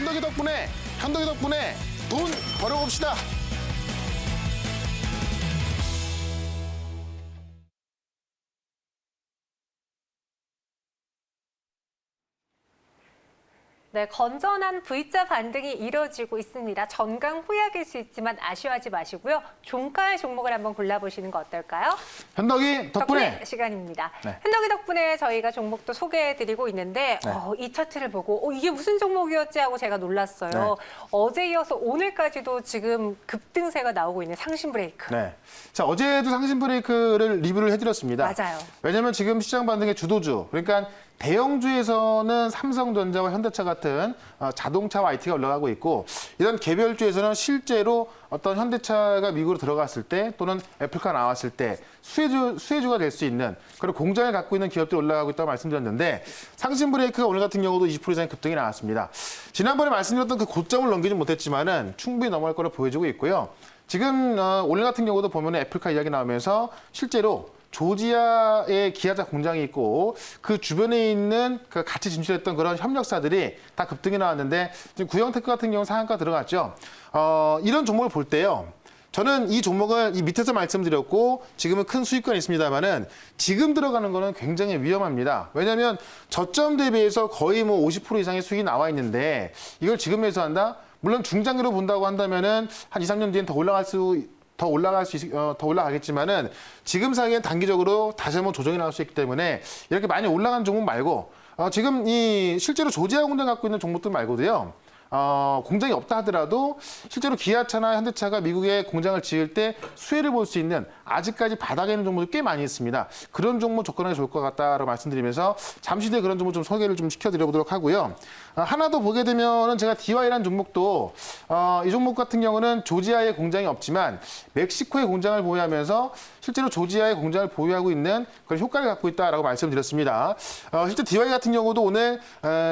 현덕이 덕분에 돈 벌어봅시다. 네, 건전한 V자 반등이 이뤄지고 있습니다. 전강 후약일 수 있지만 아쉬워하지 마시고요. 종가의 종목을 한번 골라보시는 거 어떨까요? 현덕이 덕분에. 시간입니다. 네. 현덕이 덕분에 저희가 종목도 소개해드리고 있는데 네. 이 차트를 보고 이게 무슨 종목이었지 하고 제가 놀랐어요. 네. 어제 이어서 오늘까지도 지금 급등세가 나오고 있는 상신 브레이크. 네. 자, 어제도 상신 브레이크를 리뷰를 해드렸습니다. 맞아요. 왜냐하면 지금 시장 반등의 주도주, 그러니까 대형주에서는 삼성전자와 현대차 같은 자동차와 IT가 올라가고 있고, 이런 개별주에서는 실제로 어떤 현대차가 미국으로 들어갔을 때 또는 애플카 나왔을 때 수혜주가 될 수 있는 그런 공장을 갖고 있는 기업들이 올라가고 있다고 말씀드렸는데, 상신 브레이크가 오늘 같은 경우도 20% 이상의 급등이 나왔습니다. 지난번에 말씀드렸던 그 고점을 넘기진 못했지만은 충분히 넘어갈 거로 보여지고 있고요. 지금 오늘 같은 경우도 보면 애플카 이야기 나오면서 실제로 조지아에 기아차 공장이 있고 그 주변에 있는 그 같이 진출했던 그런 협력사들이 다 급등이 나왔는데, 지금 구형테크 같은 경우는 상한가 들어갔죠. 이런 종목을 볼 때요. 저는 이 종목을 이 밑에서 말씀드렸고 지금은 큰 수익권이 있습니다만은 지금 들어가는 거는 굉장히 위험합니다. 왜냐하면 저점 대비해서 거의 뭐 50% 이상의 수익이 나와 있는데 이걸 지금 매수한다? 물론 중장기로 본다고 한다면은 한 2, 3년 뒤엔 더 올라가겠지만은 지금 사이엔 단기적으로 다시 한번 조정이 나올 수 있기 때문에 이렇게 많이 올라간 종목 말고 지금 이 실제로 조지아 공장 갖고 있는 종목들 말고도요. 공장이 없다 하더라도 실제로 기아차나 현대차가 미국에 공장을 지을 때 수혜를 볼 수 있는 아직까지 바닥에 있는 종목도 꽤 많이 있습니다. 그런 종목 접근하기 좋을 것 같다라고 말씀드리면서 잠시 뒤에 그런 종목 좀 소개를 좀 시켜드려보도록 하고요. 하나 더 보게 되면은 제가 DY라는 종목도 이 종목 같은 경우는 조지아에 공장이 없지만 멕시코에 공장을 보유하면서 실제로 조지아에 공장을 보유하고 있는 그런 효과를 갖고 있다라고 말씀드렸습니다. 실제 DY 같은 경우도 오늘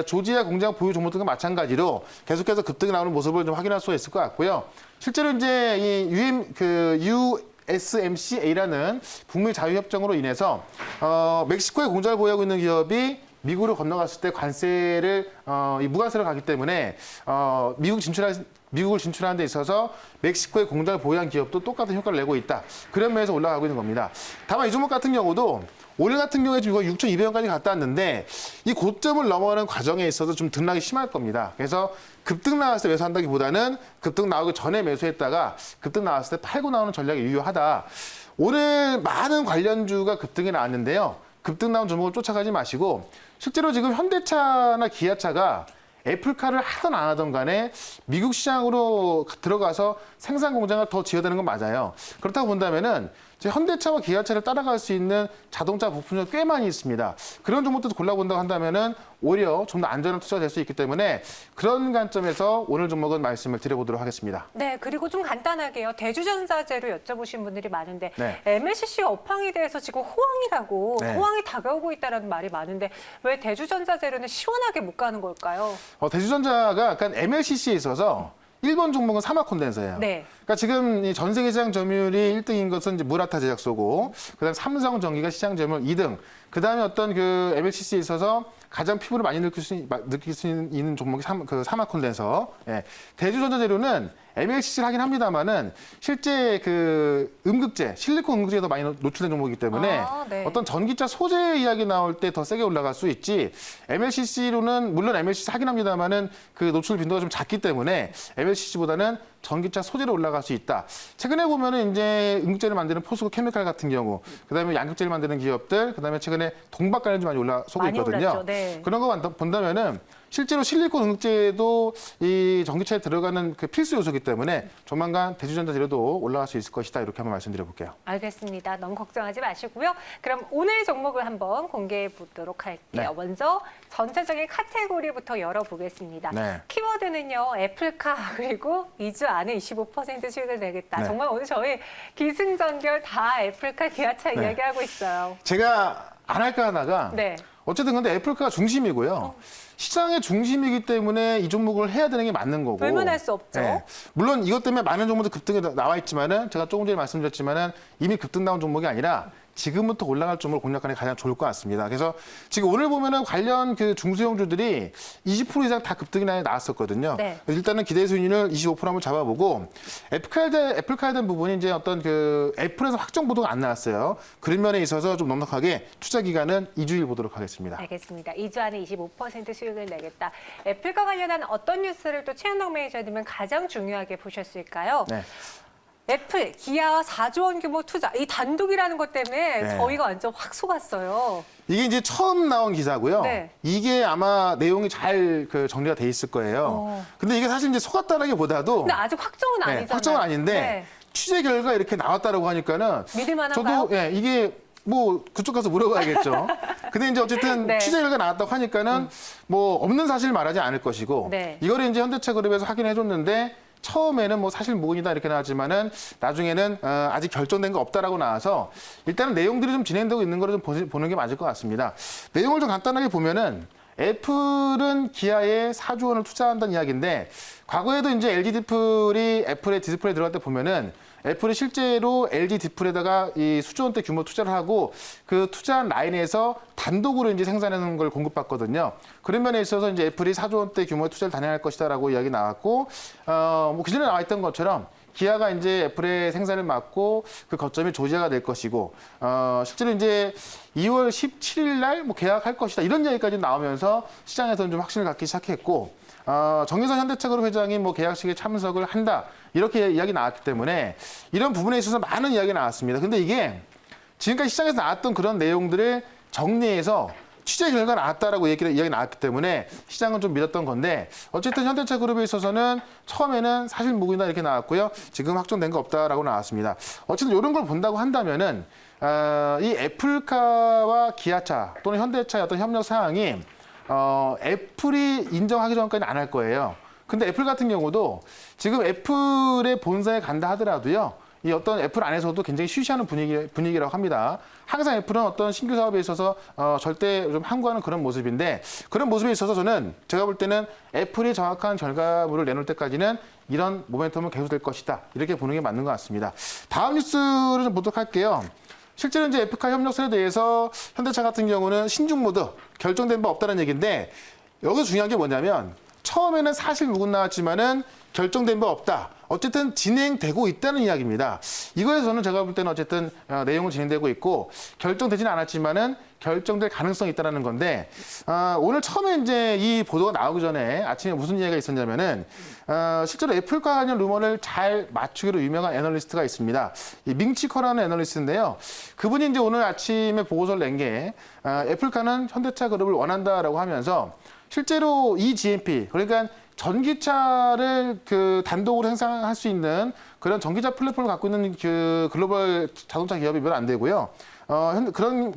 조지아 공장 보유 종목들과 마찬가지로 계속해서 급등이 나오는 모습을 좀 확인할 수가 있을 것 같고요. 실제로 이제 이 USMCA라는 북미 자유협정으로 인해서 멕시코에 공장을 보유하고 있는 기업이 미국으로 건너갔을 때 관세를 이 무관세를 가기 때문에 미국을 진출하는 데 있어서 멕시코에 공장을 보유한 기업도 똑같은 효과를 내고 있다. 그런 면에서 올라가고 있는 겁니다. 다만 이 종목 같은 경우도 오늘 같은 경우에 지금 6,200원까지 갔다 왔는데 이 고점을 넘어가는 과정에 있어서 좀 등락이 심할 겁니다. 그래서 급등 나왔을 때 매수한다기보다는 급등 나오기 전에 매수했다가 급등 나왔을 때 팔고 나오는 전략이 유효하다. 오늘 많은 관련주가 급등이 나왔는데요. 급등 나온 종목을 쫓아가지 마시고 실제로 지금 현대차나 기아차가 애플카를 하든 안 하든 간에 미국 시장으로 들어가서 생산 공장을 더 지어야 되는 건 맞아요. 그렇다고 본다면은 현대차와 기아차를 따라갈 수 있는 자동차 부품이 꽤 많이 있습니다. 그런 종목들도 골라본다고 한다면은 오히려 좀 더 안전한 투자가 될 수 있기 때문에 그런 관점에서 오늘 종목은 말씀을 드려보도록 하겠습니다. 네, 그리고 좀 간단하게요. 대주전자재로 여쭤보신 분들이 많은데 네. MLCC가 업황에 대해서 지금 호황이라고 네. 호황이 다가오고 있다는 말이 많은데 왜 대주전자재로는 시원하게 못 가는 걸까요? 대주전자가 약간 MLCC에 있어서 1번 종목은 사막 콘덴서예요. 네. 그러니까 지금 이 전 세계 시장 점유율이 1등인 것은 이제 무라타 제약소고, 그다음 삼성전기가 시장 점유율 2등. 그다음에 어떤 그 MLCC에 있어서 가장 피부를 많이 느낄 수 있는 종목이 사막 콘덴서. 예. 대주전자재료는 MLCC를 하긴 합니다만은 실제 그 음극재, 실리콘 음극재에 더 많이 노출된 종목이기 때문에 네. 어떤 전기차 소재 이야기 나올 때 더 세게 올라갈 수 있지, MLCC로는 물론 MLCC 하긴 합니다만은 그 노출 빈도가 좀 작기 때문에 MLCC보다는 전기차 소재로 올라갈 수 있다. 최근에 보면은 이제 음극재를 만드는 포스코 케미칼 같은 경우, 그다음에 양극재를 만드는 기업들, 그다음에 최근에 동박관련주 많이 올라서고 있거든요. 올랐죠. 네. 그런 거 본다면은 실제로 실리콘 음극재도 이 전기차에 들어가는 그 필수 요소이기 때문에 조만간 대주전자 재료도 올라갈 수 있을 것이다. 이렇게 한번 말씀드려볼게요. 알겠습니다. 너무 걱정하지 마시고요. 그럼 오늘 종목을 한번 공개해 보도록 할게요. 네. 먼저 전체적인 카테고리부터 열어보겠습니다. 네. 키워드는요. 애플카 그리고 2주 안에 25% 수익을 내겠다. 네. 정말 오늘 저희 기승전결 다 애플카 기아차 네. 이야기하고 있어요. 제가 안 할까 하다가 네. 어쨌든 근데 애플카가 중심이고요. 시장의 중심이기 때문에 이 종목을 해야 되는 게 맞는 거고. 불문할 수 없죠. 네. 물론 이것 때문에 많은 종목들 급등이 나와 있지만은 제가 조금 전에 말씀드렸지만은 이미 급등 나온 종목이 아니라 지금부터 올라갈 종목을 공략하는 게 가장 좋을 것 같습니다. 그래서 지금 오늘 보면은 관련 그 중소형주들이 20% 이상 다 급등이 나왔었거든요. 네. 일단은 기대 수익률 25% 한번 잡아보고 애플카에 대한 부분이 이제 어떤 그 애플에서 확정 보도가 안 나왔어요. 그런 면에 있어서 좀 넉넉하게 투자 기간은 2주일 보도록 하겠습니다. 알겠습니다. 2주 안에 25% 수익을 내겠다. 애플과 관련한 어떤 뉴스를 또 최현덕 매니저님은 가장 중요하게 보셨을까요? 네. 애플, 기아와 4조 원 규모 투자. 이 단독이라는 것 때문에 네. 저희가 완전 확 속았어요. 이게 이제 처음 나온 기사고요. 네. 이게 아마 내용이 잘 그 정리가 돼 있을 거예요. 근데 이게 사실 이제 속았다라기보다도 근데 아직 확정은 아니잖아요. 확정은 아닌데 네. 취재 결과 이렇게 나왔다라고 하니까는 믿을 만한가요? 저도 이게 뭐 그쪽 가서 물어봐야겠죠. 근데 이제 어쨌든 네. 취재 결과 나왔다고 하니까는 뭐 없는 사실 말하지 않을 것이고 네. 이거를 이제 현대차그룹에서 확인해 줬는데 처음에는 뭐 사실 무근이다 이렇게 나왔지만은 나중에는 아직 결정된 거 없다라고 나와서 일단은 내용들이 좀 진행되고 있는 거를 좀 보는 게 맞을 것 같습니다. 내용을 좀 간단하게 보면은 애플은 기아에 4조 원을 투자한다는 이야기인데 과거에도 이제 LG 디플이 애플의 디스플레이 들어갈 때 보면은 애플이 실제로 LG 디플에다가 이 수조 원대 규모 투자를 하고 그 투자한 라인에서 단독으로 이제 생산하는 걸 공급받거든요. 그런 면에 있어서 이제 애플이 4조 원대 규모의 투자를 단행할 것이다라고 이야기 나왔고, 뭐 그전에 나와 있던 것처럼 기아가 이제 애플의 생산을 맡고 그 거점이 조지아가 될 것이고, 실제로 이제 2월 17일 날 뭐 계약할 것이다 이런 이야기까지 나오면서 시장에서는 좀 확신을 갖기 시작했고. 정유선 현대차그룹 회장이 뭐 계약식에 참석을 한다 이렇게 이야기 나왔기 때문에 이런 부분에 있어서 많은 이야기가 나왔습니다. 근데 이게 지금까지 시장에서 나왔던 그런 내용들을 정리해서 취재 결과 나왔다라고 이야기 나왔기 때문에 시장은 좀 믿었던 건데 어쨌든 현대차그룹에 있어서는 처음에는 사실 무근이다 이렇게 나왔고요. 지금 확정된 거 없다라고 나왔습니다. 어쨌든 이런 걸 본다고 한다면은 이 애플카와 기아차 또는 현대차의 어떤 협력 사항이 애플이 인정하기 전까지는 안 할 거예요. 근데 애플 같은 경우도 지금 애플의 본사에 간다 하더라도요. 이 어떤 애플 안에서도 굉장히 쉬쉬하는 분위기라고 합니다. 항상 애플은 어떤 신규 사업에 있어서 절대 좀 항구하는 그런 모습인데 그런 모습에 있어서 저는 제가 볼 때는 애플이 정확한 결과물을 내놓을 때까지는 이런 모멘텀은 계속될 것이다. 이렇게 보는 게 맞는 것 같습니다. 다음 뉴스를 좀 보도록 할게요. 실제로 이제 애플카 협력사에 대해서 현대차 같은 경우는 신중 모드 결정된 바 없다는 얘기인데 여기서 중요한 게 뭐냐면 처음에는 사실 무근 나왔지만은 결정된 바 없다. 어쨌든 진행되고 있다는 이야기입니다. 이거에서는 제가 볼 때는 어쨌든 내용은 진행되고 있고 결정되지는 않았지만은 결정될 가능성이 있다는 건데 오늘 처음에 이제 이 보도가 나오기 전에 아침에 무슨 이야기가 있었냐면은 실제로 애플과 관련 루머를 잘 맞추기로 유명한 애널리스트가 있습니다. 이 밍치커라는 애널리스트인데요. 그분이 이제 오늘 아침에 보고서를 낸 게 애플카는 현대차 그룹을 원한다라고 하면서 실제로 이 GMP 그러니까 전기차를 그 단독으로 생산할 수 있는 그런 전기차 플랫폼을 갖고 있는 그 글로벌 자동차 기업이 몇 안 되고요.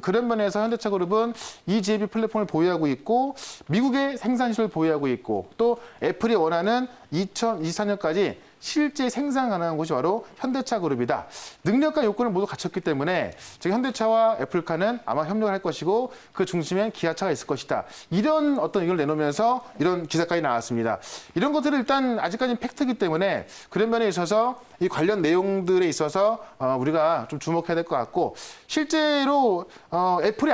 그런 면에서 현대차그룹은 이 GMP 플랫폼을 보유하고 있고 미국의 생산실을 보유하고 있고 또 애플이 원하는 2024년까지 실제 생산 가능한 곳이 바로 현대차그룹이다. 능력과 요건을 모두 갖췄기 때문에 지금 현대차와 애플카는 아마 협력을 할 것이고 그 중심에 기아차가 있을 것이다. 이런 어떤 의견을 내놓으면서 이런 기사까지 나왔습니다. 이런 것들은 일단 아직까지는 팩트이기 때문에 그런 면에 있어서 이 관련 내용들에 있어서 우리가 좀 주목해야 될 것 같고 실제로 애플이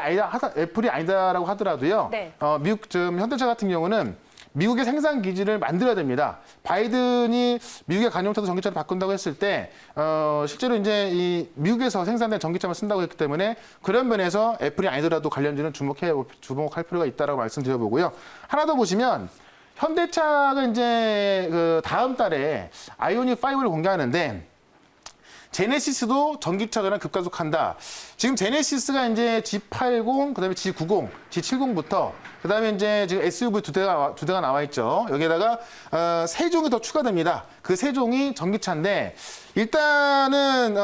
아니다라고 하더라도요. 네. 미국 현대차 같은 경우는 미국의 생산 기지를 만들어야 됩니다. 바이든이 미국의 관용차도 전기차로 바꾼다고 했을 때 실제로 이제 이 미국에서 생산된 전기차만 쓴다고 했기 때문에 그런 면에서 애플이 아니더라도 관련주는 주목할 필요가 있다라고 말씀드려보고요. 하나 더 보시면 현대차가 이제 그 다음 달에 아이오닉 5를 공개하는데. 제네시스도 전기차 전환 급가속한다. 지금 제네시스가 이제 G80, 그다음에 G90, G70부터 그다음에 이제 지금 SUV 두 대가 나와 있죠. 여기에다가 세 종이 더 추가됩니다. 그 세 종이 전기차인데 일단은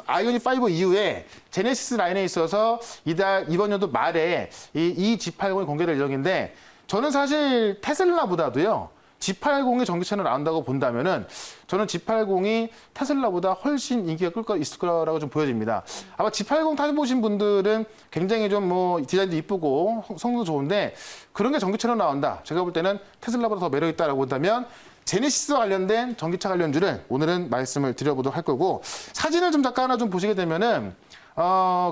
아이오닉 5 이후에 제네시스 라인에 있어서 이번 연도 말에 이 G80이 공개될 예정인데 저는 사실 테슬라보다도요. G80이 전기차로 나온다고 본다면은 저는 G80이 테슬라보다 훨씬 인기가 있을 거라고 좀 보여집니다. 아마 G80 타보신 분들은 굉장히 좀 뭐 디자인도 이쁘고 성능도 좋은데 그런 게 전기차로 나온다. 제가 볼 때는 테슬라보다 더 매력 있다라고 본다면 제네시스와 관련된 전기차 관련주를 오늘은 말씀을 드려보도록 할 거고 사진을 좀 잠깐 하나 좀 보시게 되면은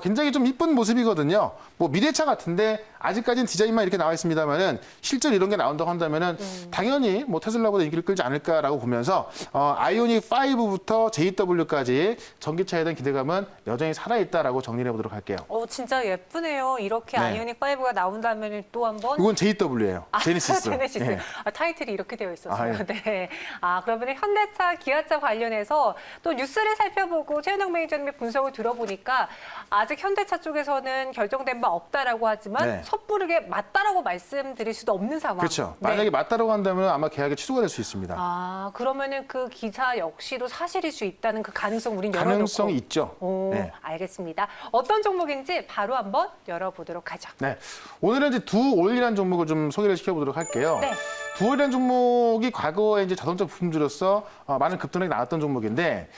굉장히 좀 이쁜 모습이거든요. 뭐 미래차 같은데 아직까지는 디자인만 이렇게 나와 있습니다만은 실제로 이런 게 나온다고 한다면은 당연히 뭐 테슬라보다 인기를 끌지 않을까라고 보면서 아이오닉 5부터 JW까지 전기차에 대한 기대감은 여전히 살아있다라고 정리를 해보도록 할게요. 진짜 예쁘네요. 이렇게 네. 아이오닉 5가 나온다면 또 한번 이건 JW예요. 제네시스. 제네시스. 네. 타이틀이 이렇게 되어 있었어요. 아, 예. 네. 그러면 현대차, 기아차 관련해서 또 뉴스를 살펴보고 최현영 매니저님의 분석을 들어보니까 아직 현대차 쪽에서는 결정된 바 없다라고 하지만 네. 섣부르게 맞다라고 말씀드릴 수도 없는 상황. 그렇죠. 네. 만약에 맞다라고 한다면 아마 계약이 취소가 될 수 있습니다. 그러면은 그 기사 역시도 사실일 수 있다는 그 가능성 우린 열어놓고. 가능성이 있죠. 오, 네. 알겠습니다. 어떤 종목인지 바로 한번 열어보도록 하죠. 네. 오늘은 이제 두올이라는 종목을 좀 소개를 시켜보도록 할게요. 네. 두올이라는 종목이 과거에 이제 자동차 부품주로서 많은 급등이 나왔던 종목인데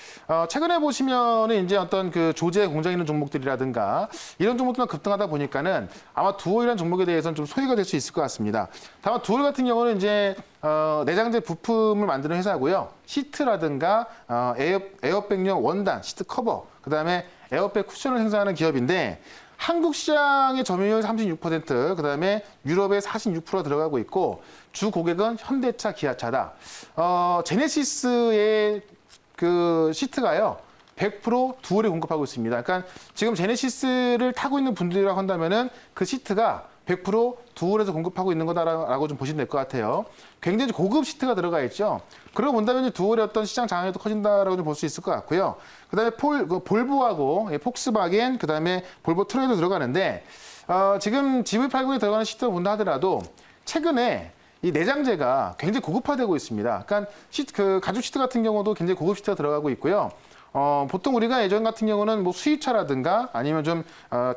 최근에 보시면은 이제 어떤 그 조제 공장에 있는 종목들이라든가 이런 종목들만 급등하다 보니까는 아마 두올이라는 종목에 대해서는 좀 소외가 될 수 있을 것 같습니다. 다만 두올 같은 경우는 이제 내장재 부품을 만드는 회사고요. 시트라든가 에어백용 원단, 시트 커버, 그다음에 에어백 쿠션을 생산하는 기업인데 한국 시장의 점유율 36%, 그다음에 유럽의 46%가 들어가고 있고 주 고객은 현대차, 기아차다. 제네시스의 그 시트가요. 100% 두올에 공급하고 있습니다. 그러니까 지금 제네시스를 타고 있는 분들이라고 한다면은 그 시트가 100% 두올에서 공급하고 있는 거다라고 좀 보시면 될 것 같아요. 굉장히 고급 시트가 들어가 있죠. 그러고 본다면 두올의 어떤 시장 장악력도 커진다라고 좀 볼 수 있을 것 같고요. 그다음에 볼보하고 폭스바겐, 그다음에 볼보 트레이도 들어가는데 지금 GV80에 들어가는 시트를 본다 하더라도 최근에 이 내장재가 굉장히 고급화되고 있습니다. 그러니까 그 가죽 시트 같은 경우도 굉장히 고급 시트가 들어가고 있고요. 보통 우리가 예전 같은 경우는 뭐 수입차라든가 아니면 좀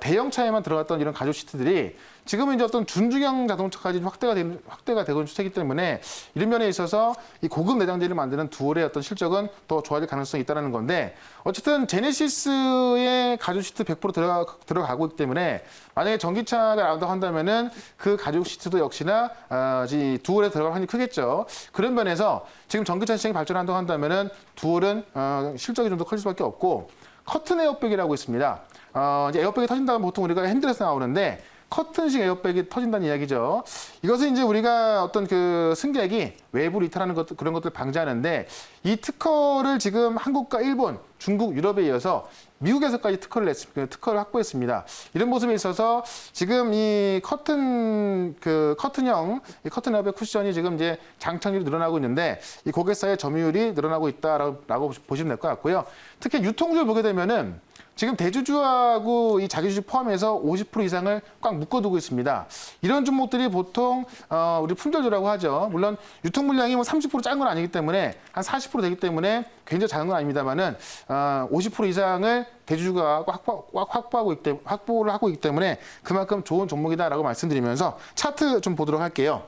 대형차에만 들어갔던 이런 가죽 시트들이 지금은 이제 어떤 준중형 자동차까지 확대가 되고 있는 추세이기 때문에 이런 면에 있어서 이 고급 내장재를 만드는 두올의 어떤 실적은 더 좋아질 가능성이 있다는 건데 어쨌든 제네시스의 가죽 시트 100% 들어가고 있기 때문에 만약에 전기차가 나온다고 한다면은 그 가죽 시트도 역시나 두올에 들어갈 확률이 크겠죠. 그런 면에서 지금 전기차 시장이 발전한다고 한다면은 두올은 실적이 좀 더 커질 수밖에 없고 커튼 에어백이라고 있습니다. 이제 에어백이 터진다면 보통 우리가 핸들에서 나오는데 커튼식 에어백이 터진다는 이야기죠. 이것은 이제 우리가 어떤 그 승객이 외부로 이탈하는 것 그런 것들을 방지하는데 이 특허를 지금 한국과 일본, 중국, 유럽에 이어서 미국에서까지 특허를 확보했습니다. 이런 모습에 있어서 지금 이 커튼형 이 커튼 에어백 쿠션이 지금 이제 장착률이 늘어나고 있는데 이 고객사의 점유율이 늘어나고 있다라고 보시면 될 것 같고요. 특히 유통주를 보게 되면은 지금 대주주하고 이 자기주주 포함해서 50% 이상을 꽉 묶어두고 있습니다. 이런 종목들이 보통 우리 품절주라고 하죠. 물론 유통 물량이 뭐 30% 작은 건 아니기 때문에 한 40% 되기 때문에 굉장히 작은 건 아닙니다만은 50% 이상을 대주주가 확보를 하고 있기 때문에 그만큼 좋은 종목이다라고 말씀드리면서 차트 좀 보도록 할게요.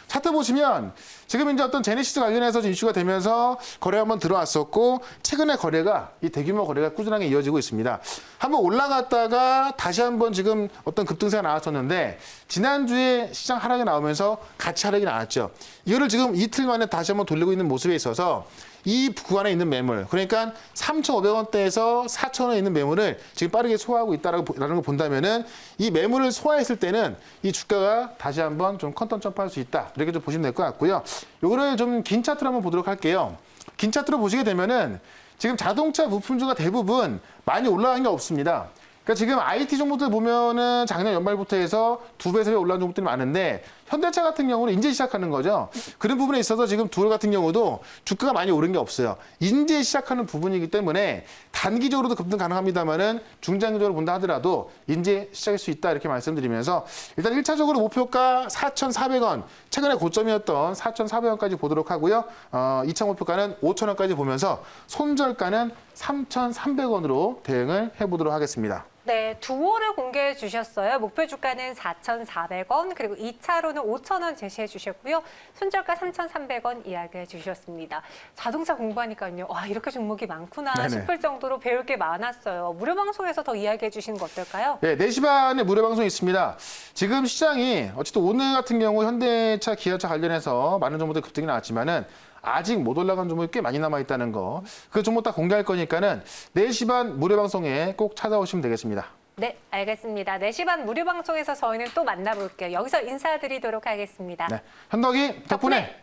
차트 보시면 지금 이제 어떤 제네시스 관련해서 이슈가 되면서 거래가 한번 들어왔었고 최근에 거래가 이 대규모 거래가 꾸준하게 이어지고 있습니다. 한번 올라갔다가 다시 한번 지금 어떤 급등세가 나왔었는데 지난주에 시장 하락이 나오면서 같이 하락이 나왔죠. 이거를 지금 이틀 만에 다시 한번 돌리고 있는 모습에 있어서 이 구간에 있는 매물, 그러니까 3,500원대에서 4,000원에 있는 매물을 지금 빠르게 소화하고 있다라는 걸 본다면은 이 매물을 소화했을 때는 이 주가가 다시 한번 좀 컨텀 점프할 수 있다. 이렇게 좀 보시면 될 것 같고요. 요거를 좀 긴 차트로 한번 보도록 할게요. 긴 차트로 보시게 되면은 지금 자동차 부품주가 대부분 많이 올라간 게 없습니다. 그러니까 지금 IT 종목들 보면은 작년 연말부터 해서 2배, 3배 올라간 종목들이 많은데 현대차 같은 경우는 이제 시작하는 거죠. 그런 부분에 있어서 지금 두올 같은 경우도 주가가 많이 오른 게 없어요. 이제 시작하는 부분이기 때문에 단기적으로도 급등 가능합니다만은 중장기적으로 본다 하더라도 이제 시작할 수 있다 이렇게 말씀드리면서 일단 1차적으로 목표가 4,400원, 최근에 고점이었던 4,400원까지 보도록 하고요. 2차 목표가는 5,000원까지 보면서 손절가는 3,300원으로 대응을 해보도록 하겠습니다. 네, 두올을 공개해 주셨어요. 목표 주가는 4,400원, 그리고 2차로는 5,000원 제시해 주셨고요. 손절가 3,300원 이야기해 주셨습니다. 자동차 공부하니까요. 와, 이렇게 종목이 많구나 네네. 싶을 정도로 배울 게 많았어요. 무료 방송에서 더 이야기해 주시는 거 어떨까요? 네, 4시 반에 무료 방송이 있습니다. 지금 시장이 어쨌든 오늘 같은 경우 현대차, 기아차 관련해서 많은 정보들 급등이 나왔지만은 아직 못 올라간 종목이 꽤 많이 남아 있다는 거. 그 종목 다 공개할 거니까는 4시 반 무료 방송에 꼭 찾아오시면 되겠습니다. 네, 알겠습니다. 4시 반 무료 방송에서 저희는 또 만나볼게요. 여기서 인사드리도록 하겠습니다. 네, 현덕이 덕분에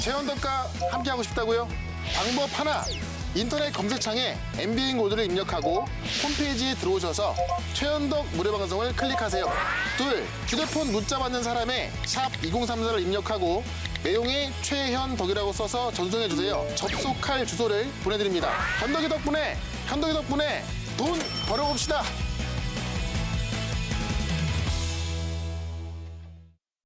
최현덕과 함께하고 싶다고요? 방법 하나. 인터넷 검색창에 MBN 코드를 입력하고 홈페이지에 들어오셔서 최현덕 무료 방송을 클릭하세요. 둘, 휴대폰 문자 받는 사람의 샵 2034를 입력하고 내용에 최현덕이라고 써서 전송해 주세요. 접속할 주소를 보내드립니다. 현덕이 덕분에 돈 벌어봅시다.